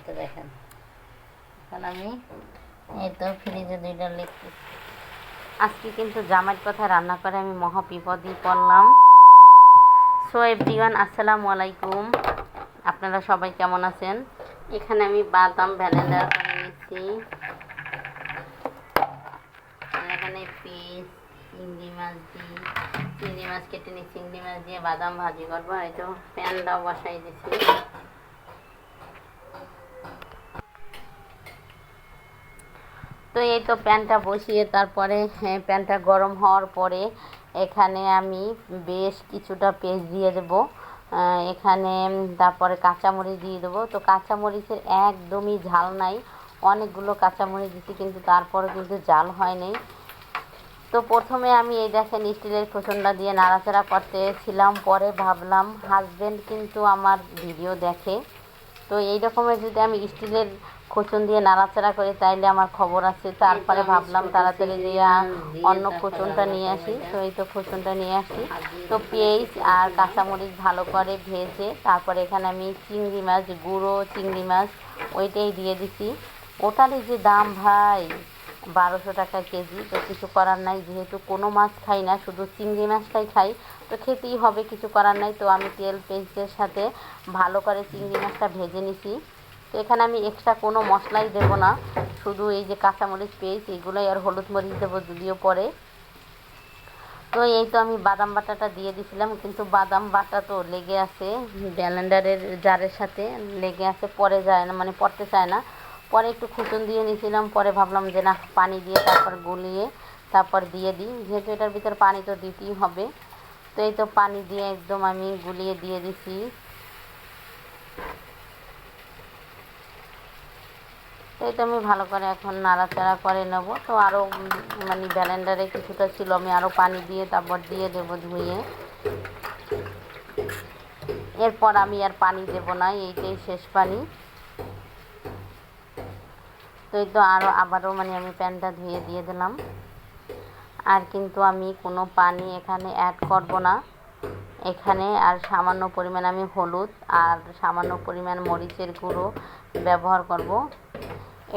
তো দেখেন এখন আমি এই তো ফ্রিজে 2টা লেগ পিস। আজকে কিন্তু জামাইয়ের কথা রান্না করে আমি মহা বিপদেই পড়লাম। সো এভরিওয়ান, আসসালামু আলাইকুম। আপনারা সবাই কেমন আছেন? এখানে আমি বাদাম ভ্যানিলা করে নিচ্ছি। আর এখানে পিস চিংড়ি মাছ দিই, চিংড়ি মাছ কেটে নিই, চিংড়ি মাছ দিয়ে বাদাম ভাজি করবো। এই তো প্যানটাও বসাই দিচ্ছি। তো এই তো প্যানটা বসিয়ে তারপরে প্যানটা গরম হওয়ার পরে এখানে আমি বেশ কিছুটা পেস্ট দিয়ে দেবো। এখানে তারপরে কাঁচামরিচ দিয়ে দেবো। তো কাঁচামরিচের একদমই ঝাল নাই, অনেকগুলো কাঁচামরিচ দিচ্ছি কিন্তু তারপরে কিন্তু ঝাল হয়নি। তো প্রথমে আমি এই দেখেন স্টিলের খোসনটা দিয়ে নাড়াচাড়া করতেছিলাম, পরে ভাবলাম হাজব্যান্ড কিন্তু আমার ভিডিও দেখে, তো এই রকমের যদি আমি স্টিলের খোঁচন দিয়ে নাড়াচাড়া করি তাইলে আমার খবর আছে। তারপরে ভাবলাম তাড়াতাড়ি দিয়ে অন্য খোঁচনটা নিয়ে আসি। তো এই তো খোঁচনটা নিয়ে আসি। তো পেঁয়াজ আর কাঁচামরিচ ভালো করে ভেজে তারপরে এখানে আমি চিংড়ি মাছ, গুঁড়ো চিংড়ি মাছ ওইটাই দিয়ে দিছি। ওটারই যে দাম ভাই, 1200 টাকা কেজি। তো কিছু করার নাই, যেহেতু কোনো মাছ খাই না, শুধু চিংড়ি মাছটাই খাই, তো খেতেই হবে, কিছু করার নাই। তো আমি তেল পেঁয়াজের সাথে ভালো করে চিংড়ি মাছটা ভেজে নিছি। তো এখানে আমি এক্সট্রা কোনো মশলাই দেব না, শুধু এই যে কাঁচামরিচ পেঁয়াজ এইগুলোই, আর হলুদ মরিচ দেবো যদিও পরে। তো এই তো আমি বাদাম বাটাটা দিয়ে দিছিলাম, কিন্তু বাদাম বাটা তো লেগে আছে ব্লেন্ডারের জারের সাথে, লেগে আছে, পরে যায় না, মানে পড়তে চায় না। পরে একটু খুঁচুন দিয়ে নিয়েছিলাম, পরে ভাবলাম যে না, পানি দিয়ে তারপর গুলিয়ে তারপর দিয়ে দিই, যেহেতু এটার ভিতর পানি তো দিতেই হবে। তো এই তো পানি দিয়ে একদম আমি গুলিয়ে দিয়ে দিছি। তো এই তো আমি ভালো করে এখন নাড়াচাড়া করে নেব। তো আরও মানে ব্লেন্ডারে কিছুটা ছিল, আমি আরও পানি দিয়ে তারপর দিয়ে দেবো ধুয়ে। এরপর আমি আর পানি দেব না, এইটাই শেষ পানি। তো এই তো আবারও মানে আমি প্যানটা ধুয়ে দিয়ে দিলাম। আর কিন্তু আমি কোনো পানি এখানে অ্যাড করব না। এখানে আর সামান্য পরিমাণ আমি হলুদ আর সামান্য পরিমাণ মরিচের গুঁড়ো ব্যবহার করব।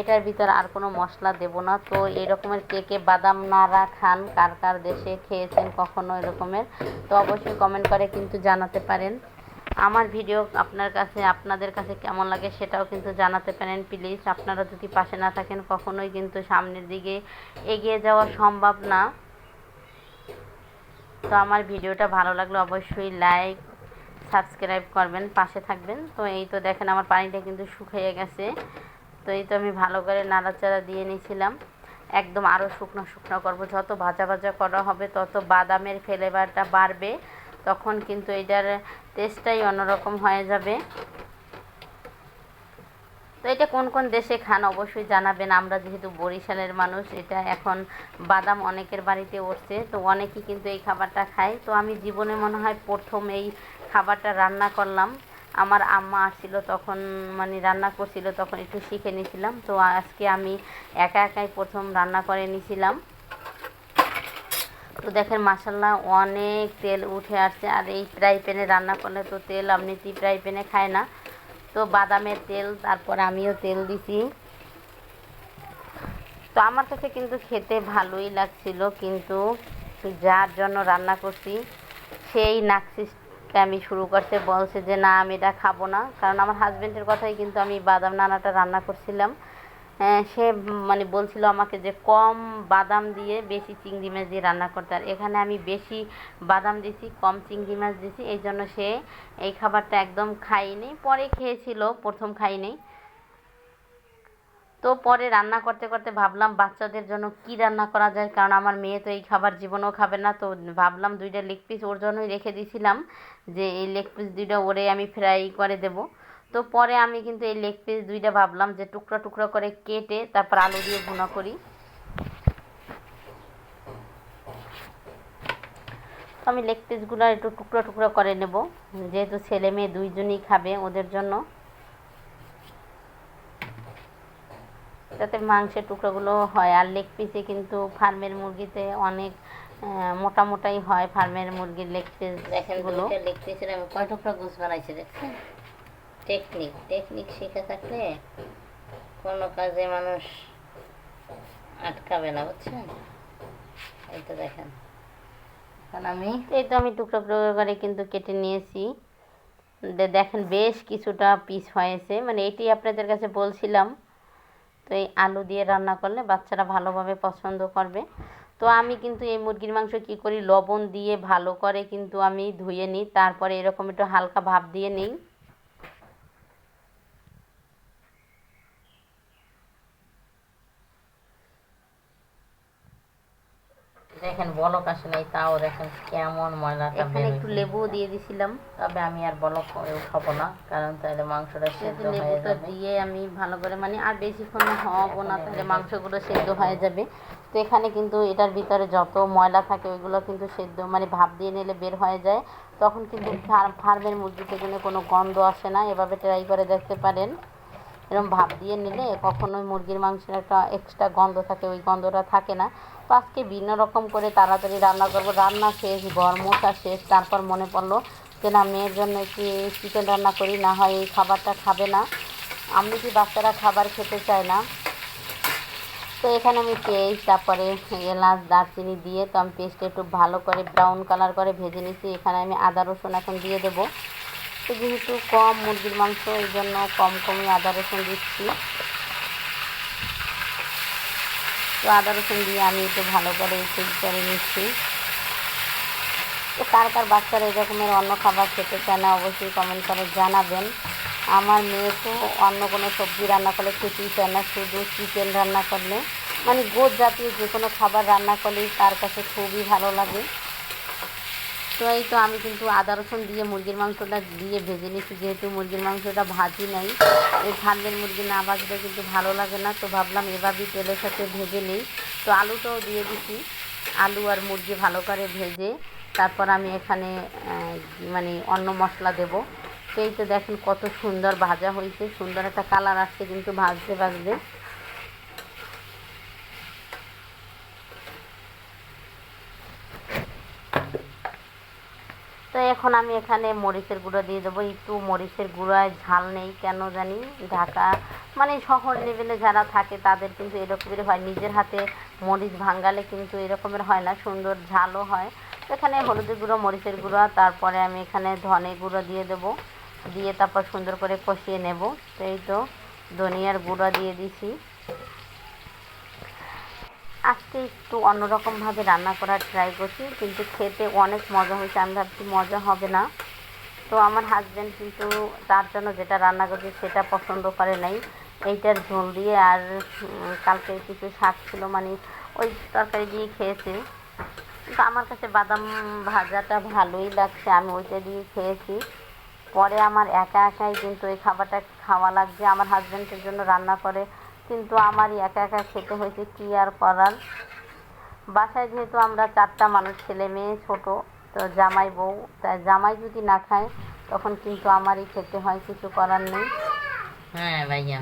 এটার ভিতর আর কোনো মশলা দেব না। তো এই রকমের কে কে বাদাম নাড়া খান, কার কার দেশে খেয়েছেন কখনো এরকমের, তো অবশ্যই কমেন্ট করে কিন্তু জানাতে পারেন। আমার ভিডিও আপনাদের কাছে কেমন লাগে সেটাও কিন্তু জানাতে পারেন প্লিজ। আপনারা যদি পাশে না থাকেন কখনোই কিন্তু সামনের দিকে এগিয়ে যাওয়া সম্ভব না। তো আমার ভিডিওটা ভালো লাগলে অবশ্যই লাইক সাবস্ক্রাইব করবেন, পাশে থাকবেন। তো এই তো দেখেন আমার পানিটা কিন্তু শুকিয়ে গেছে। তো এই তো আমি ভালো করে নাড়াচাড়া দিয়ে নিয়েছিলাম, একদম আরও শুকনো শুকনো করবো। যত ভাজা ভাজা করা হবে তত বাদামের ফ্লেভারটা বাড়বে, তখন কিন্তু এটার টেস্টটাই অন্যরকম হয়ে যাবে। তো এটা কোন কোন দেশে খান অবশ্যই জানাবেন। আমরা যেহেতু বরিশালের মানুষ, এটা এখন বাদাম অনেকের বাড়িতে উঠছে, তো অনেকেই কিন্তু এই খাবারটা খায়। তো আমি জীবনে মনে হয় প্রথম এই খাবারটা রান্না করলাম। আমার আম্মা আসছিল তখন, মানে রান্না করছিল তখন একটু শিখে নিয়েছিলাম। তো আজকে আমি একা একাই প্রথম রান্না করে নিয়েছিলাম। তো দেখেন মাশাল্লাহ অনেক তেল উঠে আসছে। আর এই ফ্রাই প্যানে রান্না করলে তো তেল এমনিতেই ফ্রাই প্যানে খায় না, তো বাদামের তেল, তারপর আমিও তেল দিছি। তো আমার কাছে কিন্তু খেতে ভালোই লাগছিল, কিন্তু যার জন্য রান্না করছি সেই নাকশিসটা শুরু করছে, বলছে যে না আমি এটা খাবো না। কারণ আমার হাজব্যান্ডের কথাই কিন্তু আমি বাদাম নানাটা রান্না করছিলাম। সে মানে বলছিল আমাকে যে কম বাদাম দিয়ে বেশি চিংড়ি মাছ দিয়ে রান্না করতে, আর এখানে আমি বেশি বাদাম দিছি, কম চিংড়ি মাছ দিছি, এই জন্য সে এই খাবারটা একদম খাইনি। পরে খেয়েছিল, প্রথম খাইনি। তো পরে রান্না করতে করতে ভাবলাম বাচ্চাদের জন্য কি রান্না করা যায়, কারণ আমার মেয়ে তো এই খাবার জীবনেও খাবে না। তো ভাবলাম 2টা লেগ পিস ওর জন্যই রেখে দিয়েছিলাম, যে এই লেগ পিস 2টা ওরে আমি ফ্রাই করে দেব। তো পরে আমি কিন্তু এই লেগ পিস 2টা ভাবলাম যে টুকরো টুকরো করে কেটে তারপর আলু দিয়ে ভুনা করি। তো আমি লেগ পিসগুলো একটু টুকরো টুকরো করে নেব, যেহেতু ছেলে মেয়ে দুইজনই খাবে, ওদের জন্য, যাতে মাংসের টুকরোগুলো হয়। আর লেগ পিসে কিন্তু ফার্মের মুরগিতে অনেক মোটা মোটাই হয়, ফার্মের মুরগির লেগ পিস। দেখেন 2টা লেগ পিসের আমি কয় টুকরো গোস বানাইছি দেখছেন। টেকনিক টেকনিক শিখে থাকলে কোনো কাজে মানুষ আটকাবে না, বুঝছেন? এই তো দেখেন, এখন আমি টুকরো টুকরো করে কিন্তু কেটে নিয়েছি। দেখেন বেশ কিছুটা পিস হয়েছে, মানে এটি আপনাদের কাছে বলছিলাম। তো এই আলু দিয়ে রান্না করলে বাচ্চারা ভালোভাবে পছন্দ করবে। তো আমি কিন্তু এই মুরগির মাংস কী করি, লবণ দিয়ে ভালো করে কিন্তু আমি ধুয়ে নিই, তারপরে এরকম একটু হালকা ভাপ দিয়ে নিই। দেখেন বলক আসে নাই, তাও দেখেন কেমন ময়লাটা বের হয়েছে। একটু লেবু দিয়ে দিছিলাম, তবে আমি আর বলক উঠাবো না, কারণ তাহলে মাংসটা সেদ্ধ হয়ে যাবে। দিয়ে আমি ভালো করে, মানে আর বেশিক্ষণ হবো না, তাহলে মাংসগুলো সেদ্ধ হয়ে যাবে। তো এখানে কিন্তু এটার ভিতরে যত ময়লা থাকে ওইগুলো কিন্তু সেদ্ধ, মানে ভাপ দিয়ে নিলে বের হয়ে যায়। তখন কিন্তু ফার্মের মুরগি থেকে কোনো গন্ধ আসে না। এভাবে ট্রাই করে দেখতে পারেন। এরকম ভাপ দিয়ে নিলে কখনোই মুরগির মাংসের একটা এক্সট্রা গন্ধ থাকে, ওই গন্ধটা থাকে না। তো আজকে ভিন্ন রকম করে তাড়াতাড়ি রান্না করব। রান্না শেষ, ঘর মোছা শেষ, তারপর মনে পড়লো যে না, মেয়ের জন্য একটু চিকেন রান্না করি, না হয় এই খাবারটা খাবে না। আমি কি বাচ্চারা খাবার খেতে চায় না। তো এখানে আমি পেঁয়াজ, তারপরে এলাচ, দারচিনি দিয়ে তো আমি পেস্টটা একটু ভালো করে ব্রাউন কালার করে ভেজে নিচ্ছি। এখানে আমি আদা রসুন এখন দিয়ে দেবো। তো যেহেতু কম মুরগির মাংস, এই জন্য কমই আদা রসুন দিচ্ছি। তো আদা রসুন দিয়ে আমি একটু ভালো করে করে নিচ্ছি। তো কার কার বাচ্চারা এই রকমের অন্য খাবার খেতে চায় না, অবশ্যই কমেন্ট করে জানাবেন। আমার মেয়ে তো অন্য কোনো সবজি রান্না করলে খেতেই চায় না, শুধু চিকেন রান্না করলে, মানে গোশ জাতীয় যে কোনো খাবার রান্না করলেই তার কাছে খুবই ভালো লাগে। তো এই তো আমি কিন্তু আদা রসুন দিয়ে মুরগির মাংসটা দিয়ে ভেজে নিচ্ছি, যেহেতু মুরগির মাংসটা ভাজি নাই। এই ফার্মের মুরগি না ভাজলে কিন্তু ভালো লাগে না, তো ভাবলাম এভাবেই তেলের সাথে ভেজে নিই। তো আলুটাও দিয়ে দিচ্ছি, আলু আর মুরগি ভালো করে ভেজে তারপর আমি এখানে মানে অন্য মশলা দেব। তো এই তো দেখেন কত সুন্দর ভাজা হয়েছে, সুন্দর একটা কালার আসছে কিন্তু ভাজতে ভাজতে। তো এখন আমি এখানে মরিচের গুঁড়ো দিয়ে দেবো। একটু মরিচের গুঁড়োয় ঝাল নেই কেন জানি, ঢাকা মানে শহর লেভেলে যারা থাকে তাদের কিন্তু এরকমের হয়, নিজের হাতে মরিচ ভাঙালে কিন্তু এরকমের হয় না, সুন্দর ঝালও হয়। তো এখানে হলুদের গুঁড়ো, মরিচের গুঁড়ো, তারপরে আমি এখানে ধনে গুঁড়ো দিয়ে দেবো, দিয়ে তারপর সুন্দর করে কষিয়ে নেব। তো এই তো ধনিয়ার গুঁড়ো দিয়ে দিছি। আজকে একটু অন্যরকমভাবে রান্না করার ট্রাই করছি, কিন্তু খেতে অনেক মজা হয়েছে। আমি ভাবছি মজা হবে না, তো আমার হাজব্যান্ড কিন্তু তার জন্য যেটা রান্না করছি সেটা পছন্দ করে নাই, এইটার ঝোল দিয়ে। আর কালকে কিছু শাক ছিল, মানে ওই তরকারি দিয়ে খেয়েছে। কিন্তু আমার কাছে বাদাম ভাজাটা ভালোই লাগছে, আমি ওইটা দিয়ে খেয়েছি। পরে আমার একা একাই কিন্তু এই খাবারটা খাওয়া লাগছে, আমার হাজব্যান্ডের জন্য রান্না করে, কিন্তু আমারই একা একা খেতে হয়েছে, কী আর করার। বাসায় যেহেতু আমরা 4টা মানুষ, ছেলে মেয়ে ছোট, তো জামাই বউ, তাই জামাই যদি না খায় তখন কিন্তু আমারই খেতে হয়, কিছু করার নেই। হ্যাঁ ভাইয়া।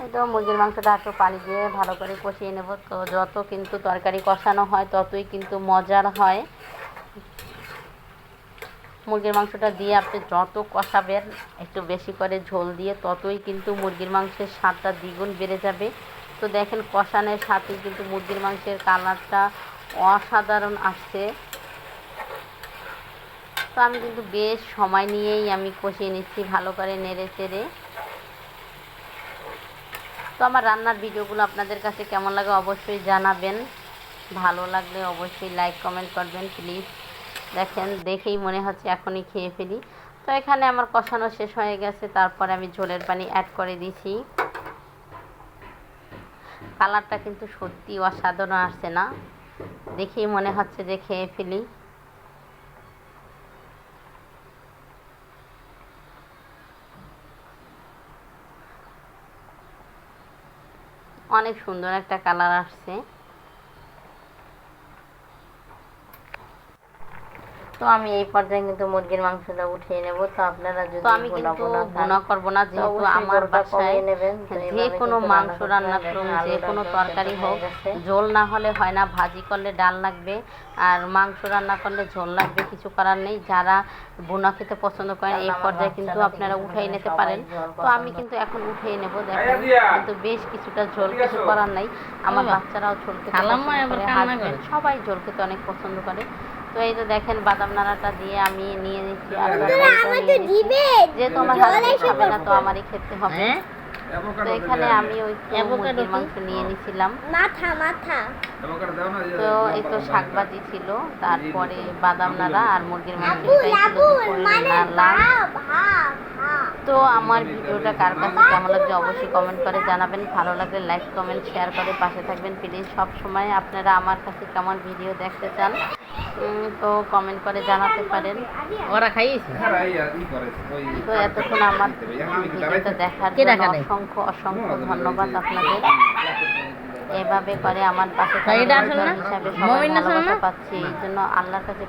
এই তো মুরগির মাংসটা একটু পানি দিয়ে ভালো করে কষিয়ে নেব। তো যত কিন্তু তরকারি কষানো হয় ততই কিন্তু মজার হয়। মুরগির মাংসটা দিয়ে আপনি যত কষাবেন একটু বেশি করে ঝোল দিয়ে, ততই কিন্তু মুরগির মাংসের স্বাদটা দ্বিগুণ বেড়ে যাবে। তো দেখেন কষানোর সাথে কিন্তু মুরগির মাংসের কালারটা অসাধারণ আসছে। তো আমি কিন্তু বেশ সময় নিয়েই আমি কষিয়ে নিচ্ছি, ভালো করে নেড়ে চেড়ে। তো আমার রান্নার ভিডিওগুলো আপনাদের কাছে কেমন লাগে অবশ্যই জানাবেন, ভালো লাগলে অবশ্যই লাইক কমেন্ট করবেন প্লিজ। দেখেন দেখেই মনে হচ্ছে এখনই খেয়ে ফেলি। তো এখানে আমার কষানো শেষ হয়ে গেছে, তারপরে আমি ঝোলের পানি অ্যাড করে দিছি। কালারটা কিন্তু সত্যি অসাধারণ আসছে না, দেখেই মনে হচ্ছে যে খেয়ে ফেলি। অনেক সুন্দর একটা কালার আসছে। তো আমি এই পর্যায়ে কিন্তু মুরগির মাংসটা উঠিয়ে নেব। তো আপনারা যদি তো আমি কিন্তু ভুনা করব না, যেহেতু আমার বাসায় যে কোনো মাংস রান্না করুন, যে কোনো তরকারি হোক, ঝোল না হলে হয় না। ভাজি করলে ডাল লাগবে, আর মাংস রান্না করলে ঝোল লাগবে, কিছু করার নেই। যারা ভুনা খেতে পছন্দ করেন এই পর্যায়ে কিন্তু আপনারা উঠাই নিতে পারেন। তো আমি কিন্তু এখন উঠিয়ে নেব। দেখেন কিন্তু বেশ কিছুটা ঝোল, কিছু করার নাই। আমার বাচ্চারাও ঝোল খেতে পছন্দ করে, হাজবেন্ড সবাই ঝোল খেতে অনেক পছন্দ করে। তো এই তো দেখেন বাদাম নাড়াটা দিয়ে আমি নিয়ে নিচ্ছি, আর যেহেতু আমার হাজবেন্ড খাবে না তো আমারই খেতে হবে। তো এখানে আমি ওই মুরগির মাংস নিয়ে নিয়েছিলাম। তো এই তো শাক ভাজি ছিল, তারপরে বাদাম নাড়া আর মুরগির মাংস, তো আমার ভিডিওটা কার কাছে কেমন লাগছে অবশ্যই কমেন্ট করে জানাবেন। ভালো লাগলে লাইক কমেন্ট শেয়ার করে পাশে থাকবেন প্লিজ। সব সময় আপনারা আমার কাছে কেমন ভিডিও দেখতে চান তো কমেন্ট করে জানাতে পারেন। ওরা খাইয়েছে। তো এতক্ষণ আমার ভিডিওটা দেখার জন্য অসংখ্য অসংখ্য ধন্যবাদ আপনাদের। এভাবে করে আমার পাশে হিসাবে সবাই ভালোবাসা পাচ্ছি, এই জন্য আল্লাহর কাছে